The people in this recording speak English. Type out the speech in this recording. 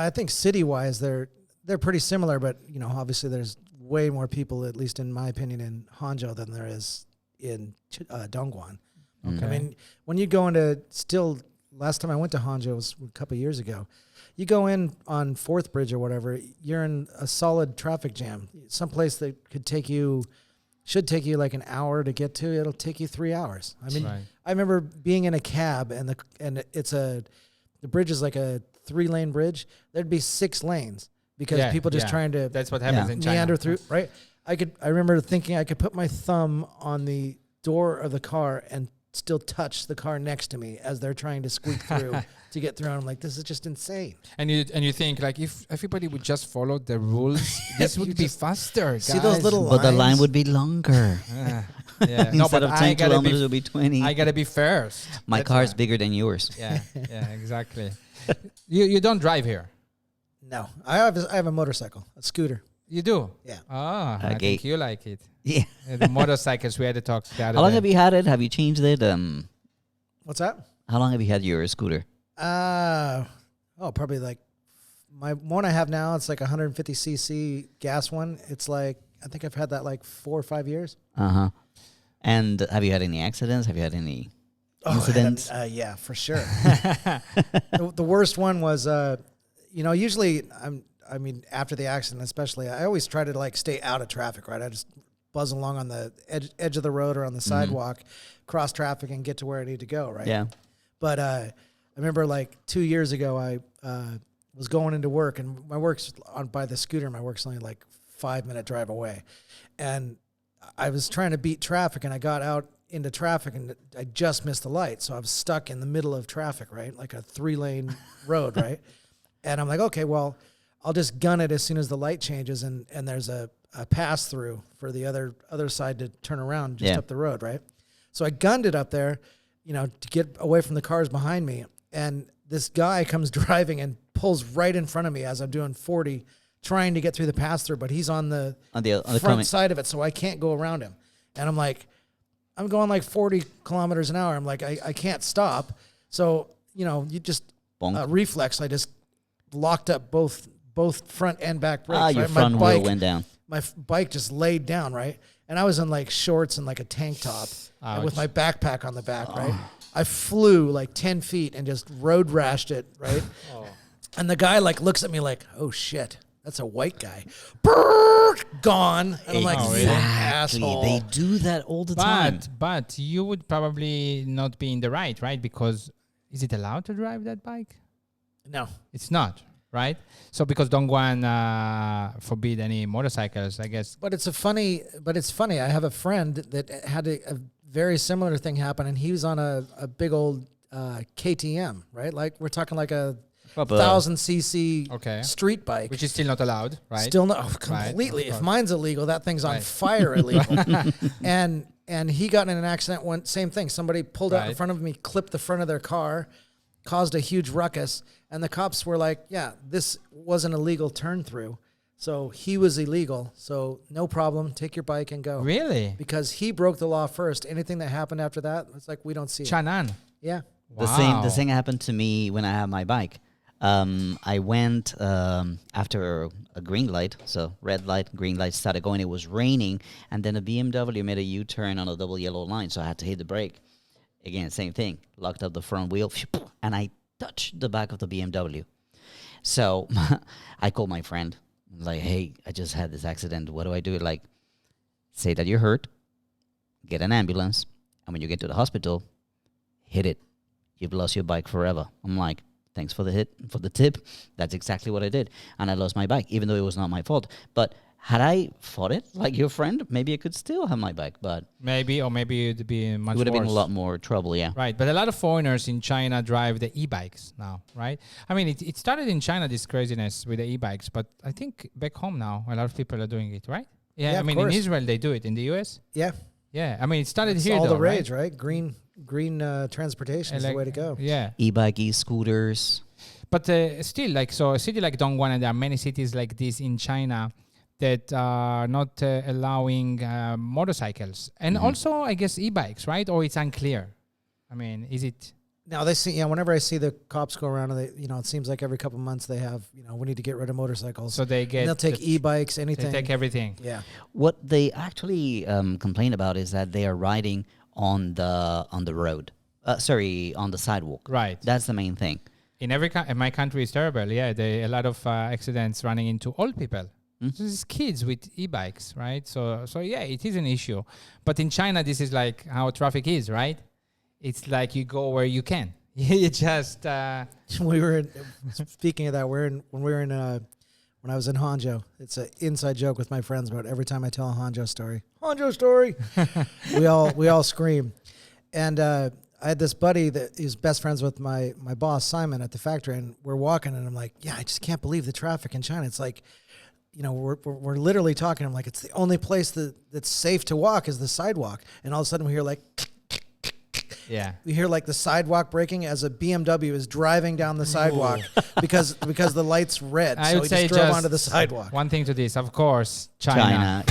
I think city-wise, they're pretty similar, but obviously there's way more people, at least in my opinion, in Hangzhou than there is in Dongguan. Okay. I mean, when you go into last time I went to Hangzhou was a couple of years ago. You go in on 4th Bridge or whatever, you're in a solid traffic jam. Someplace that should take you like an hour to get to, it'll take you 3 hours. I mean, Right. I remember being in a cab and the bridge is like a 3-lane bridge. There'd be 6 lanes because people just trying to That's what happens in China. meander through, right? I remember thinking I could put my thumb on the door of the car and still touch the car next to me as they're trying to squeak through to get through. And I'm like, this is just insane. And you think like if everybody would just follow the rules, this would be faster. See those little But the line lines? would be longer. Yeah. Instead of 10 kilometers, it would be 20. I gotta be first. My That's car is why. bigger than yours. Yeah, exactly. You don't drive here. No, I have a motorcycle, a scooter. You do? Yeah. Ah, I Okay. think you like it. Yeah. The motorcycles, we had to talk the other How long day. have you had it? Have you changed it? What's that? How long have you had your scooter? Probably like my one I have now. It's like 150cc gas one. It's like I think I've had that like 4 or 5 years. Uh-huh. And have you had any accidents? Have you had any incidents? Yeah, for sure. The worst one was, usually after the accident, especially, I always try to like stay out of traffic, right? I just buzz along on the edge of the road or on the sidewalk, cross traffic and get to where I need to go, right? Yeah. But I remember like 2 years ago, I was going into work and my work's by the scooter. My work's only like 5-minute drive away. And I was trying to beat traffic and I got out into traffic and I just missed the light. So I was stuck in the middle of traffic, right? Like a 3-lane road, right? And I'm like, okay, well, I'll just gun it as soon as the light changes and there's a pass through for the other side to turn around just up the road, right? So I gunned it up there, to get away from the cars behind me. And this guy comes driving and pulls right in front of me as I'm doing 40, trying to get through the pass through, but he's on the front side of it, so I can't go around him. And I'm like, I'm going like 40 kilometers an hour. I'm like, I can't stop. So, you just reflex. I just locked up both front and back brakes. Your right? front wheel went down. My bike just laid down, right? And I was in like shorts and like a tank top and with my backpack on the back, right? I flew like 10 feet and just road rashed it, right? And the guy like looks at me like, oh shit, that's a white guy. Brrr, gone. And I'm like, you asshole. They do that all the time. But you would probably not be in the right, because is it allowed to drive that bike? No. It's not, right? So because Dongguan forbid any motorcycles, I guess. But it's funny. I have a friend that had a very similar thing happen, and he was on a big old KTM, right? Like we're talking like a 1,000cc street bike, which is still not allowed, right? Still not completely. Right. If mine's illegal, that thing's on fire illegal. And he got in an accident. Same thing. Somebody pulled out in front of me, clipped the front of their car, caused a huge ruckus, and the cops were like, "Yeah, this wasn't a legal turn through." So he was illegal. So no problem. Take your bike and go. Really? Because he broke the law first. Anything that happened after that, it's like we don't see it. Chanan. Yeah. The same happened to me when I had my bike. I went after a green light, so red light, green light started going. It was raining, and then a BMW made a U-turn on a double yellow line, so I had to hit the brake. Again, same thing. Locked up the front wheel, and I touched the back of the BMW. So I called my friend. Like, hey, I just had this accident. What do I do? Like, say that you're hurt, get an ambulance, and when you get to the hospital, hit it. You've lost your bike forever. I'm like, thanks for the tip. That's exactly what I did. And I lost my bike, even though it was not my fault. But had I fought it like your friend, maybe I could still have my bike. But maybe it'd be much worse. It would have been a lot more trouble, yeah. Right, but a lot of foreigners in China drive the e-bikes now, right? I mean, it started in China, this craziness with the e-bikes, but I think back home now, a lot of people are doing it, right? Yeah, I mean, in Israel, they do it. In the US? Yeah. Yeah, I mean, it started it's here, all though, the rage, right? Green transportation is the way to go. Yeah. E-bike, e-scooters. But still, like, so a city like Dongguan, and there are many cities like this in China that are not allowing motorcycles. And also, I guess, e-bikes, right? Or it's unclear. I mean, is it... Now they see, whenever I see the cops go around, and they, it seems like every couple months they have, we need to get rid of motorcycles. So they get. And they'll take e-bikes, anything. They take everything. Yeah. What they actually complain about is that they are riding on the road. On the sidewalk. Right. That's the main thing. In my country is terrible. Yeah, a lot of accidents running into old people. This is kids with e-bikes, right? So yeah, it is an issue. But in China, this is like how traffic is, right? It's like you go where you can. You just. We were speaking of that. When I was in Hangzhou, it's an inside joke with my friends. But every time I tell a Hangzhou story, we all scream. And I had this buddy that is best friends with my boss Simon at the factory, and we're walking, and I'm like, yeah, I just can't believe the traffic in China. It's like, we're literally talking. I'm like, it's the only place that's safe to walk is the sidewalk, and all of a sudden we hear like. Yeah. We hear like the sidewalk breaking as a BMW is driving down the sidewalk because the light's red. I so would he say just drove onto the sidewalk. One thing to this, of course, China.